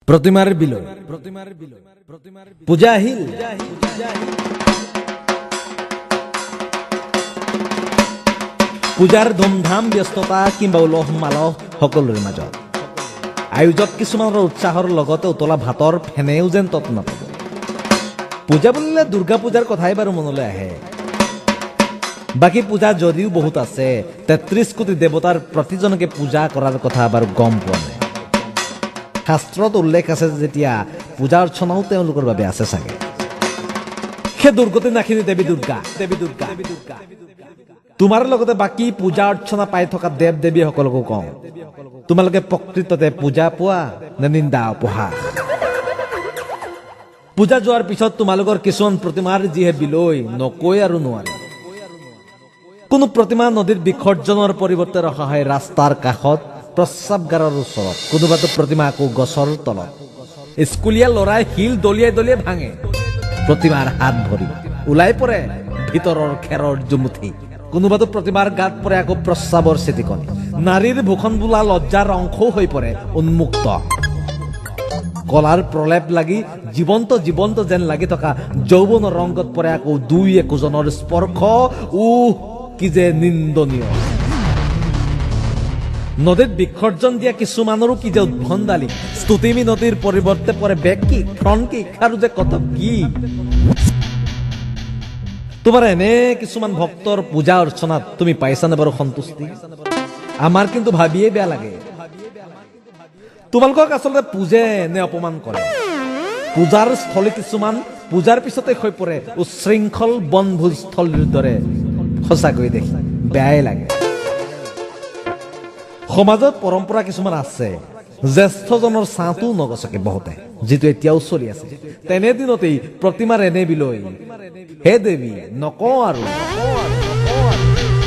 प्रतिमार बिलय पूजा আহিল পূজাৰ ধুমধাম ব্যস্ততা কিংবা উলহ মালহ সকলোৰে মাজত আয়োজক কিছুমানৰ উৎসাহৰ লগতে উতলা ভাতৰ ফেনেও যেন তত নাপাব। পূজা বুলিলে দুৰ্গা পূজাৰ কথাই বাৰু মনলৈ আহে। বাকী পূজা যদিও বহুত আছে, ৩৩ কোটি দেৱতাৰ প্ৰতিজনকে পূজা কৰাৰ কথা বাৰু গম পোৱা নাই। শাস্ত্ৰত উল্লেখ আছে যেতিয়া পূজা অৰ্চনাও তেওঁলোকৰ বাবে আছে চাগে। সেই দুৰ্গতি নাখিনি দেৱী দুৰ্গা তোমাৰ লগতে বাকী পূজা অৰ্চনা পাই থকা দেৱ দেৱীসকলকো কওঁ, তোমালোকে প্ৰকৃততে পূজা পোৱা নে নিন্দা উপহাস? পূজা যোৱাৰ পিছত তোমালোকৰ কিছুমান প্ৰতিমাৰ যিহে বিলৈ নকৈ আৰু নোৱাৰে। কোনো প্ৰতিমা নদীৰ বিসৰ্জনৰ পৰিৱৰ্তে ৰখা হয় ৰাস্তাৰ কাষত, প্ৰস্ৰাৱগাৰৰ ওচৰত, কোনোবাটো প্ৰতিমা আকৌ গছৰ তলত। স্কুলীয়া ল'ৰাই শিল দলিয়াই দলিয়াই ভাঙে, প্ৰতিমাৰ হাত ভৰি ওলাই পৰে ভিতৰৰ খেৰৰ জুমুঠি। কোনোবাটো প্ৰতিমাৰ গাত পৰে আকৌ প্ৰস্ৰাৱৰ চিটিকনি। নাৰীৰ ভূষণ বোলা লজ্জাৰ অংশও হৈ পৰে উন্মুক্ত। কলাৰ প্ৰলেপ লাগি জীৱন্ত জীৱন্ত যেন লাগি থকা যৌৱনৰ ৰংগত পৰে আকৌ দুই একোজনৰ স্পৰ্শ। কি যে নিন্দনীয়। নদীত বিসৰ্জন দিয়া কিছুমানৰো কি যে উদ্ভণ্ডালি। স্তুতিমী নদীৰ পৰিৱৰ্তে পৰে বেক কিক, ফ্ৰণ্ট কিক আৰু যে কত কি। তোমাৰ এনে কিছুমান ভক্তৰ পূজা অৰ্চনাত তুমি পাইছানে বাৰু সন্তুষ্টি? আমাৰ কিন্তু ভাবিয়ে বেয়া লাগে। তোমালোকক আচলতে পূজে নে অপমান কৰে? পূজাৰ স্থলী কিছুমান পূজাৰ পিছতে হৈ পৰে উচ্ছৃংখল বনভোজস্থলীৰ দৰে। সঁচাকৈ দেখি বেয়াই লাগে। সমাজত পৰম্পৰা কিছুমান আছে, জ্যেষ্ঠজনৰ ছাঁটো নগছকে বহুতে, যিটো এতিয়াও চলি আছে। তেনেদিনতেই প্ৰতিমাৰ এনে বিলৈ, হে দেৱী নকওঁ আৰু।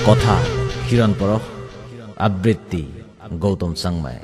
কথা কিৰণ পৰশ, আবৃত্তি গৌতম চাংমাই।